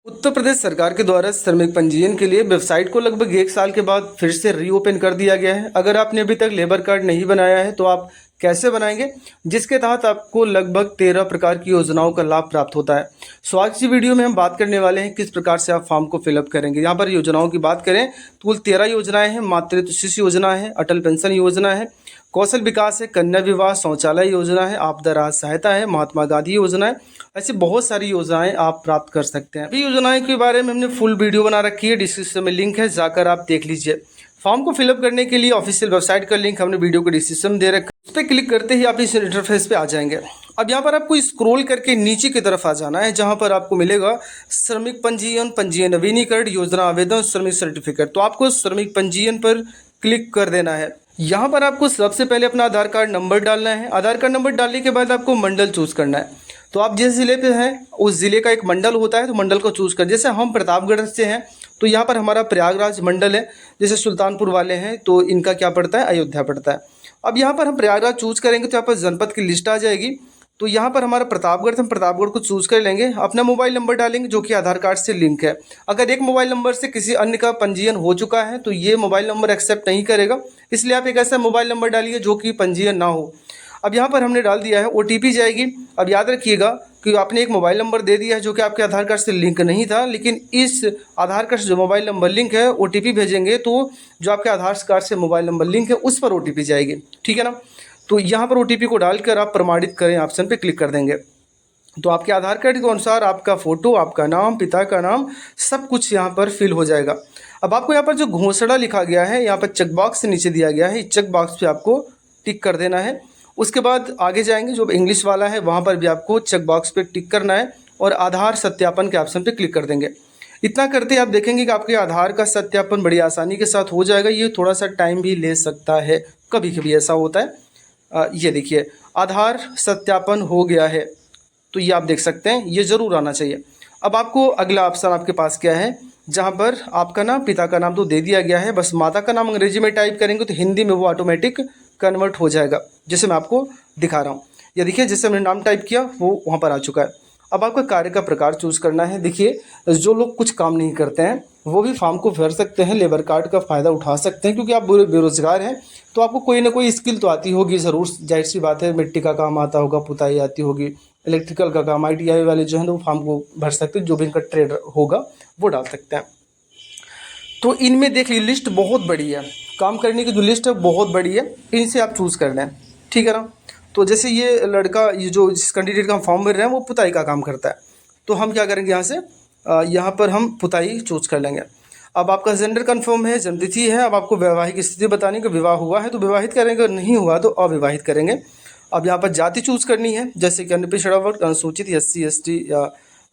उत्तर प्रदेश सरकार के द्वारा श्रमिक पंजीयन के लिए वेबसाइट को लगभग 1 साल के बाद फिर से रीओपन कर दिया गया है। अगर आपने अभी तक लेबर कार्ड नहीं बनाया है तो आप कैसे बनाएंगे, जिसके तहत आपको लगभग 13 प्रकार की योजनाओं का लाभ प्राप्त होता है। सो आज की वीडियो में हम बात करने वाले हैं किस प्रकार से आप फॉर्म को फिलअप करेंगे। यहाँ पर योजनाओं की बात करें तो कुल 13 योजनाएं हैं। मातृत्व शिशु योजना है, अटल पेंशन योजना है, कौशल विकास है, कन्या विवाह शौचालय योजना है, आपदा राहत सहायता है, महात्मा गांधी योजना है। ऐसी बहुत सारी योजनाएं आप प्राप्त कर सकते हैं। अभी योजनाएं के बारे में हमने फुल वीडियो बना रखी है, डिस्क्रिप्शन में लिंक है, जाकर आप देख लीजिए। फॉर्म को फिलअप करने के लिए ऑफिशियल वेबसाइट का लिंक हमने वीडियो को डिस्क्रिप्शन में दे रखा है। उस पर क्लिक करते ही आप इस इंटरफेस पे आ जाएंगे। अब यहाँ पर आपको स्क्रॉल करके नीचे की तरफ आ जाना है, जहाँ पर आपको मिलेगा श्रमिक पंजीयन, पंजीयन नवीनीकरण, योजना आवेदन, श्रमिक सर्टिफिकेट। तो आपको श्रमिक पंजीयन पर क्लिक कर देना है। यहाँ पर आपको सबसे पहले अपना आधार कार्ड नंबर डालना है। आधार कार्ड नंबर डालने के बाद आपको मंडल चूज करना है। तो आप जिस ज़िले पे हैं उस ज़िले का एक मंडल होता है, तो मंडल को चूज कर। जैसे हम प्रतापगढ़ से हैं तो यहाँ पर हमारा प्रयागराज मंडल है। जैसे सुल्तानपुर वाले हैं तो इनका क्या पड़ता है, अयोध्या पड़ता है। अब यहाँ पर हम प्रयागराज चूज करेंगे तो यहाँ पर जनपद की लिस्ट आ जाएगी। तो यहाँ पर हमारा प्रतापगढ़, हम प्रतापगढ़ को चूज कर लेंगे। अपना मोबाइल नंबर डालेंगे जो कि आधार कार्ड से लिंक है। अगर एक मोबाइल नंबर से किसी अन्य का पंजीयन हो चुका है तो ये मोबाइल नंबर एक्सेप्ट नहीं करेगा, इसलिए आप एक ऐसा मोबाइल नंबर डालिए जो कि पंजीयन ना हो। अब यहाँ पर हमने डाल दिया है, OTP जाएगी। अब याद रखिएगा कि आपने एक मोबाइल नंबर दे दिया है जो कि आपके आधार कार्ड से लिंक नहीं था, लेकिन इस आधार कार्ड से जो मोबाइल नंबर लिंक है OTP भेजेंगे तो जो आपके आधार कार्ड से मोबाइल नंबर लिंक है उस पर OTP जाएगी। ठीक है ना। तो यहाँ पर OTP को डालकर आप प्रमाणित करें ऑप्शन पे क्लिक कर देंगे। तो आपके आधार कार्ड के अनुसार आपका फ़ोटो, आपका नाम, पिता का नाम, सब कुछ यहाँ पर फिल हो जाएगा। अब आपको यहाँ पर जो घोषणा लिखा गया है, यहाँ पर चेकबॉक्स नीचे दिया गया है, इस चेकबॉक्स पे आपको टिक कर देना है। उसके बाद आगे जाएंगे, जो इंग्लिश वाला है वहाँ पर भी आपको चेकबॉक्स पे टिक करना है और आधार सत्यापन के ऑप्शन पे क्लिक कर देंगे। इतना करते आप देखेंगे कि आपके आधार का सत्यापन बड़ी आसानी के साथ हो जाएगा। ये थोड़ा सा टाइम भी ले सकता है, कभी कभी ऐसा होता है। ये देखिए आधार सत्यापन हो गया है, तो ये आप देख सकते हैं, ये ज़रूर आना चाहिए। अब आपको अगला ऑप्शन आपके पास क्या है, जहाँ पर आपका नाम, पिता का नाम तो दे दिया गया है, बस माता का नाम अंग्रेजी में टाइप करेंगे तो हिंदी में वो ऑटोमेटिक कन्वर्ट हो जाएगा, जैसे मैं आपको दिखा रहा हूँ। ये देखिए जैसे हमने नाम टाइप किया वो वहाँ पर आ चुका है। अब आपको कार्य का प्रकार चूज़ करना है। देखिए जो लोग कुछ काम नहीं करते हैं वो भी फॉर्म को भर सकते हैं, लेबर कार्ड का फ़ायदा उठा सकते हैं, क्योंकि आप बेरोजगार हैं तो आपको कोई ना कोई स्किल तो आती होगी ज़रूर, जाहिर सी बात है। मिट्टी का काम आता होगा, पुताई आती होगी, इलेक्ट्रिकल का काम, ITI वाले जो हैं वो फॉर्म को भर सकते हैं, जो भी इनका ट्रेड होगा वो डाल सकते हैं। तो इनमें देख लीजिए लिस्ट बहुत बड़ी है, काम करने की जो लिस्ट है बहुत बड़ी है, इनसे आप चूज़ कर लें। ठीक है ना। तो जैसे ये लड़का, ये जो जिस कैंडिडेट का हम फॉर्म भर रहे हैं वो पुताई का काम करता है, तो हम क्या करेंगे, यहाँ से यहाँ पर हम पुताई चूज़ कर लेंगे। अब आपका जेंडर कन्फर्म है, जन्मतिथि है। अब आपको वैवाहिक स्थिति बतानी कि विवाह हुआ है तो विवाहित करेंगे, नहीं हुआ तो अविवाहित करेंगे। अब यहाँ पर जाति चूज़ करनी है, जैसे कि अन्य पिछड़ा वर्ग, अनुसूचित, SC ST या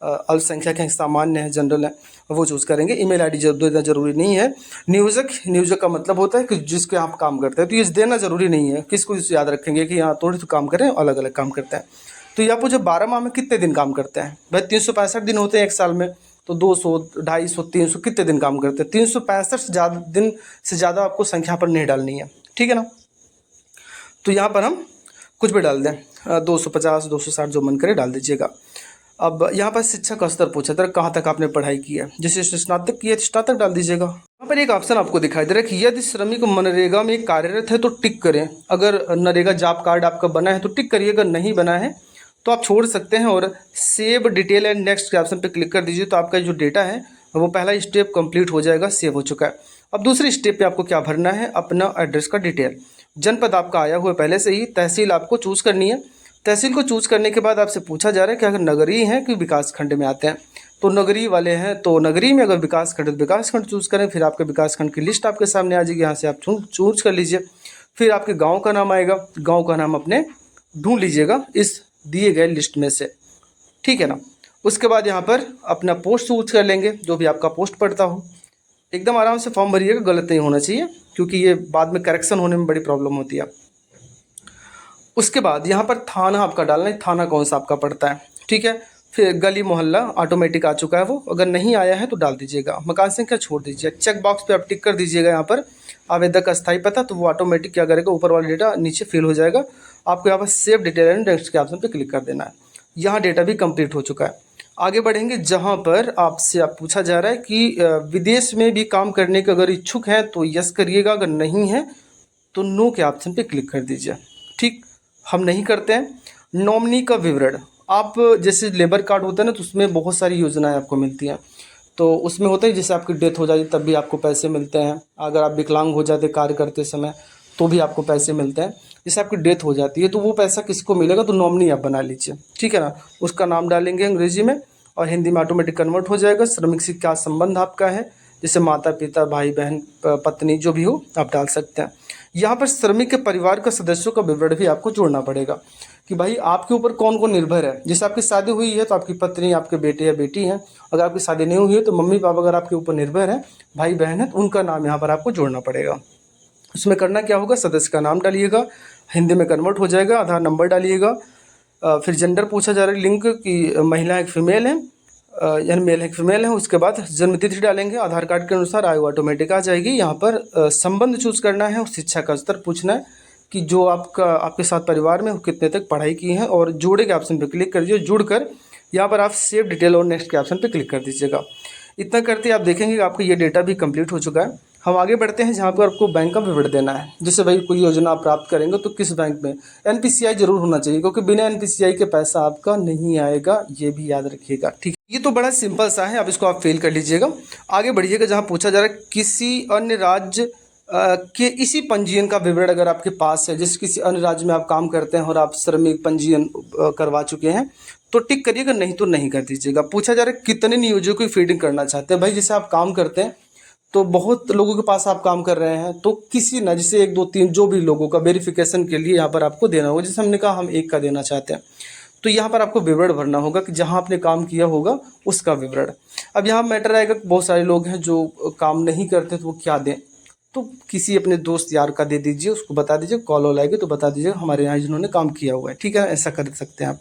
अल्पसंख्यक हैं, सामान्य है, जनरल है, वो चूज़ करेंगे। ईमेल ID देना जरूरी नहीं है। नियोजक का मतलब होता है कि जिसके आप काम करते हैं, तो ये देना जरूरी नहीं है। किसको याद रखेंगे कि यहाँ थोड़ी तो काम करें, अलग अलग काम करते हैं। तो ये आपको जब 12 माह में कितने दिन काम करते हैं, भाई 365 दिन होते हैं एक साल में, तो 200, 250, 300 कितने दिन काम करते हैं। 365 दिन से ज़्यादा आपको संख्या पर नहीं डालनी है। ठीक है ना। तो यहाँ पर हम कुछ भी डाल दें, 250, 260 जो मन करे डाल दीजिएगा। अब यहाँ पर शिक्षा का स्तर पूछा था, कहाँ तक आपने पढ़ाई की है। जैसे स्नातक की है तो स्नातक डाल दीजिएगा। यहाँ पर एक ऑप्शन आपको दिखाई दे रहा है कि यदि श्रमिक मनरेगा में कार्यरत है तो टिक करें। अगर नरेगा जॉब कार्ड आपका बना है तो टिक करिए, अगर नहीं बना है तो आप छोड़ सकते हैं और सेव डिटेल एंड नेक्स्ट के ऑप्शन पे क्लिक कर दीजिए। तो आपका जो डेटा है वो पहला स्टेप कंप्लीट हो जाएगा, सेव हो चुका है। अब दूसरे स्टेप पे आपको क्या भरना है, अपना एड्रेस का डिटेल। जनपद आपका आया हुआ पहले से ही, तहसील आपको चूज़ करनी है। तहसील को चूज़ करने के बाद आपसे पूछा जा रहा है कि अगर नगरीय हैं कि विकास खंड में आते हैं, तो नगरीय वाले हैं तो नगरीय में, अगर विकास खंड तो विकास खंड चूज़ करें। फिर आपके विकास खंड की लिस्ट आपके सामने आ जाएगी, यहाँ से आप चूज कर लीजिए। फिर आपके गाँव का नाम आएगा, गाँव का नाम अपने ढूंढ लीजिएगा इस दिए गए लिस्ट में से। ठीक है ना। उसके बाद यहाँ पर अपना पोस्ट चूज कर लेंगे, जो भी आपका पोस्ट पड़ता हो। एकदम आराम से फॉर्म भरिएगा, गलत नहीं होना चाहिए, क्योंकि ये बाद में करेक्शन होने में बड़ी प्रॉब्लम होती है। उसके बाद यहाँ पर थाना आपका डालना है, थाना कौन सा आपका पड़ता है। ठीक है। फिर गली मोहल्ला ऑटोमेटिक आ चुका है वो, अगर नहीं आया है तो डाल दीजिएगा। मकान संख्या छोड़ दीजिए, चेक बॉक्स पे आप टिक कर दीजिएगा। यहाँ पर आवेदक का स्थायी पता, तो वो ऑटोमेटिक क्या करेगा, ऊपर वाला डेटा नीचे फिल हो जाएगा। आपको यहाँ पर सेव डिटेल एंड नेक्स्ट के ऑप्शन पे क्लिक कर देना है। यहाँ डेटा भी कंप्लीट हो चुका है। आगे बढ़ेंगे, जहां पर आपसे पूछा जा रहा है कि विदेश में भी काम करने के अगर इच्छुक हैं तो यस करिएगा, अगर नहीं है तो नो के ऑप्शन पे क्लिक कर दीजिए। ठीक, हम नहीं करते हैं। नॉमिनी का विवरण, आप जैसे लेबर कार्ड होता है ना, तो उसमें बहुत सारी योजनाएं आपको मिलती हैं। तो उसमें होता है जैसे आपकी डेथ हो जाती तब भी आपको पैसे मिलते हैं, अगर आप विकलांग हो जाते कार्य करते समय तो भी आपको पैसे मिलते हैं। जैसे आपकी डेथ हो जाती है तो वो पैसा किसको मिलेगा, तो नॉमिनी आप बना लीजिए, ठीक है ना। उसका नाम डालेंगे अंग्रेजी में और हिंदी में ऑटोमेटिक कन्वर्ट हो जाएगा। श्रमिक से क्या संबंध आपका है, जैसे माता पिता भाई बहन पत्नी जो भी हो आप डाल सकते हैं। यहाँ पर श्रमिक के परिवार के सदस्यों का विवरण भी आपको जोड़ना पड़ेगा कि भाई आपके ऊपर कौन कौन निर्भर है। जैसे आपकी शादी हुई है तो आपकी पत्नी, आपके बेटे या बेटी हैं। अगर आपकी शादी नहीं हुई है तो मम्मी पापा अगर आपके ऊपर निर्भर हैं, भाई बहन है, तो उनका नाम यहाँ पर आपको जोड़ना पड़ेगा। उसमें करना क्या होगा, सदस्य का नाम डालिएगा, हिंदी में कन्वर्ट हो जाएगा, आधार नंबर डालिएगा। फिर जेंडर पूछा जा रहा है, लिंग की महिला है कि फीमेल है, यानी मेल है कि फीमेल है। उसके बाद जन्म तिथि डालेंगे, आधार कार्ड के अनुसार आयु ऑटोमेटिक आ जाएगी। यहाँ पर संबंध चूज करना है और शिक्षा का स्तर पूछना है कि जो आपके साथ परिवार में कितने तक पढ़ाई की है, और जोड़े के ऑप्शन पर क्लिक कर दीजिए। जुड़कर यहाँ पर आप सेव डिटेल और नेक्स्ट के ऑप्शन पर क्लिक कर दीजिएगा। इतना करते आप देखेंगे कि आपका ये डेटा भी कंप्लीट हो चुका है। हम आगे बढ़ते हैं, जहाँ पर आपको बैंक का विवरण देना है। जैसे भाई कोई योजना आप प्राप्त करेंगे तो किस बैंक में, एनपीसीआई जरूर होना चाहिए, क्योंकि बिना एनपीसीआई के पैसा आपका नहीं आएगा, ये भी याद रखिएगा। ठीक, ये तो बड़ा सिंपल सा है, अब इसको आप फेल कर लीजिएगा। आगे बढ़िएगा, जहाँ पूछा जा रहा है किसी अन्य राज्य के इसी पंजीयन का विवरण अगर आपके पास है, जैसे किसी अन्य राज्य में आप काम करते हैं और आप श्रमिक पंजीयन करवा चुके हैं तो टिक करिएगा, नहीं तो नहीं कर दीजिएगा। पूछा जा रहा है कितने नियोजकों की फीडिंग करना चाहते हैं। भाई जैसे आप काम करते हैं तो बहुत लोगों के पास आप काम कर रहे हैं, तो किसी ना, जैसे 1 2 3 जो भी लोगों का वेरिफिकेशन के लिए यहाँ पर आपको देना होगा। जैसे हमने कहा हम 1 का देना चाहते हैं, तो यहाँ पर आपको विवरण भरना होगा कि जहाँ आपने काम किया होगा उसका विवरण। अब यहाँ मैटर आएगा कि बहुत सारे लोग हैं जो काम नहीं करते तो वो क्या दें, तो किसी अपने दोस्त यार का दे दीजिए, उसको बता दीजिए, कॉल वॉल आएगी तो बता दीजिए हमारे यहाँ जिन्होंने काम किया हुआ है, ठीक है, ऐसा कर सकते हैं आप।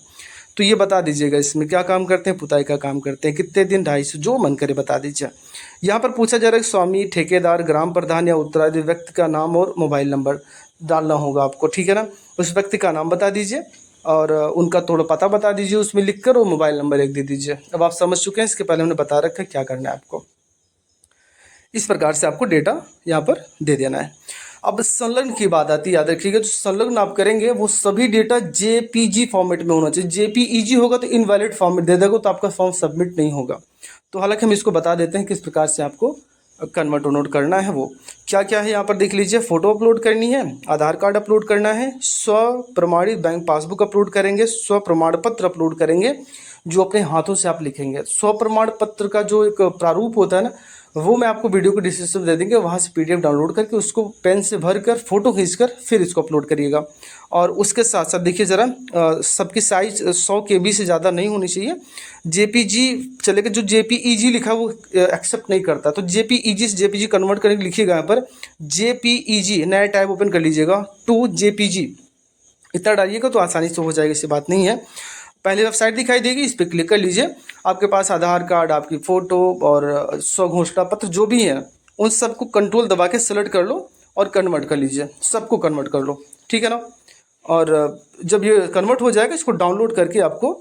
तो ये बता दीजिएगा इसमें क्या काम करते हैं, पुताई का काम करते हैं, कितने दिन, 250, जो मन करे बता दीजिए। यहाँ पर पूछा जा रहा है स्वामी, ठेकेदार, ग्राम प्रधान या उत्तराधिकारी व्यक्ति का नाम और मोबाइल नंबर डालना होगा आपको, ठीक है ना। उस व्यक्ति का नाम बता दीजिए और उनका थोड़ा पता बता दीजिए उसमें लिखकर, और मोबाइल नंबर एक दे दीजिए। अब आप समझ चुके हैं, इसके पहले हमने बता रखा है क्या करना है आपको। इस प्रकार से आपको डेटा यहाँ पर दे देना है। अब संलग्न की बात आती है, याद रखिएगा, जो संलग्न आप करेंगे वो सभी डेटा जेपीजी फॉर्मेट में होना चाहिए। जेपीईजी होगा तो इनवैलिड फॉर्मेट दे देगा, तो आपका फॉर्म सबमिट नहीं होगा। तो हालांकि हम इसको बता देते हैं किस प्रकार से आपको कन्वर्ट नोट करना है। वो क्या क्या है यहाँ पर देख लीजिए। फोटो अपलोड करनी है, आधार कार्ड अपलोड करना है, स्व प्रमाणित बैंक पासबुक अपलोड करेंगे, स्व प्रमाण पत्र अपलोड करेंगे जो अपने हाथों से आप लिखेंगे। स्व प्रमाण पत्र का जो एक प्रारूप होता है ना, वो मैं आपको वीडियो को डिस्क्रिप्शन में दे देंगे, वहाँ से पीडीएफ डाउनलोड करके उसको पेन से भर कर फोटो खींचकर फिर इसको अपलोड करिएगा। और उसके साथ साथ देखिए ज़रा, सबकी साइज 100 KB से ज़्यादा नहीं होनी चाहिए। जेपीजी चलेगा, जो जेपीईजी लिखा वो एक्सेप्ट नहीं करता, तो जेपीईजी से जेपीजी कन्वर्ट करके लिखिएगा। यहाँ पर जेपीईजी नया टैब ओपन कर लीजिएगा, टू जेपीजी इतना डालिएगा तो आसानी से हो जाएगा, ऐसी बात नहीं है। पहले वेबसाइट दिखाई देगी, इस पर क्लिक कर लीजिए। आपके पास आधार कार्ड, आपकी फ़ोटो और स्वघोषणा पत्र जो भी हैं उन सबको कंट्रोल दबा के सेलेक्ट कर लो और कन्वर्ट कर लीजिए, सबको कन्वर्ट कर लो, ठीक है ना। और जब ये कन्वर्ट हो जाएगा इसको डाउनलोड करके आपको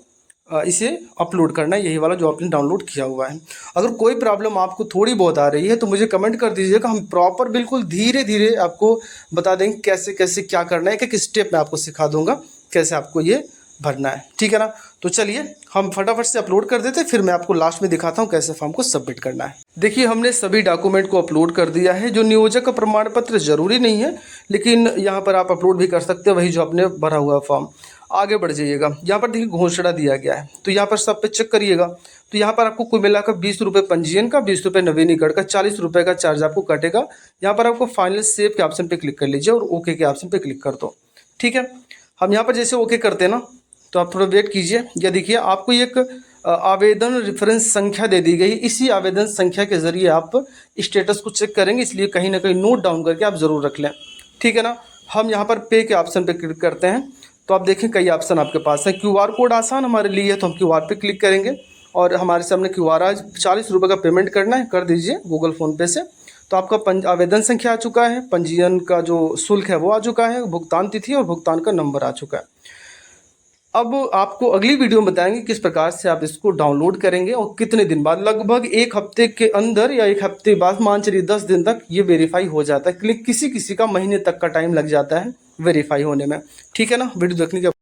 इसे अपलोड करना है, यही वाला जो आपने डाउनलोड किया हुआ है। अगर कोई प्रॉब्लम आपको थोड़ी बहुत आ रही है तो मुझे कमेंट कर दीजिएगा, हम प्रॉपर बिल्कुल धीरे धीरे आपको बता देंगे कैसे कैसे क्या करना है। एक एक स्टेप मैं आपको सिखा दूंगा कैसे आपको ये भरना है, ठीक है ना। तो चलिए हम फटाफट से अपलोड कर देते हैं, फिर मैं आपको लास्ट में दिखाता हूँ कैसे फॉर्म को सबमिट करना है। देखिए हमने सभी डॉक्यूमेंट को अपलोड कर दिया है। जो नियोजक का प्रमाण पत्र जरूरी नहीं है, लेकिन यहाँ पर आप अपलोड भी कर सकते हैं, वही जो आपने भरा हुआ फॉर्म। आगे बढ़ जाइएगा, यहाँ पर देखिए घोषणा दिया गया है, तो यहाँ पर सब पे चेक करिएगा। तो यहाँ पर आपको कुल मिलाकर 20 रुपये पंजीयन का, 20 रुपये नवीनीकरण का, 40 रुपये का चार्ज आपको कटेगा। यहाँ पर आपको फाइनल सेव के ऑप्शन पे क्लिक कर लीजिए और ओके के ऑप्शन पे क्लिक कर दो, ठीक है। हम यहाँ पर जैसे ओके करते हैं ना, तो आप थोड़ा वेट कीजिए। या देखिए आपको एक आवेदन रेफरेंस संख्या दे दी गई, इसी आवेदन संख्या के जरिए आप स्टेटस को चेक करेंगे, इसलिए कहीं ना कहीं नोट डाउन करके आप ज़रूर रख लें, ठीक है ना। हम यहाँ पर पे के ऑप्शन पे क्लिक करते हैं, तो आप देखें कई ऑप्शन आपके पास हैं। QR कोड आसान हमारे लिए है, तो हम QR पे क्लिक करेंगे और हमारे सामने QR आज 40 रुपये का पेमेंट करना है, कर दीजिए गूगल फ़ोन पे से। तो आपका आवेदन संख्या आ चुका है, पंजीयन का जो शुल्क है वो आ चुका है, भुगतान तिथि और भुगतान का नंबर आ चुका है। अब आपको अगली वीडियो में बताएंगे किस प्रकार से आप इसको डाउनलोड करेंगे और कितने दिन बाद। लगभग 1 हफ्ते के अंदर या 1 हफ्ते बाद मान चलिए 10 दिन तक ये वेरीफाई हो जाता है। किसी किसी का महीने तक का टाइम लग जाता है वेरीफाई होने में। ठीक है ना, वीडियो देखने के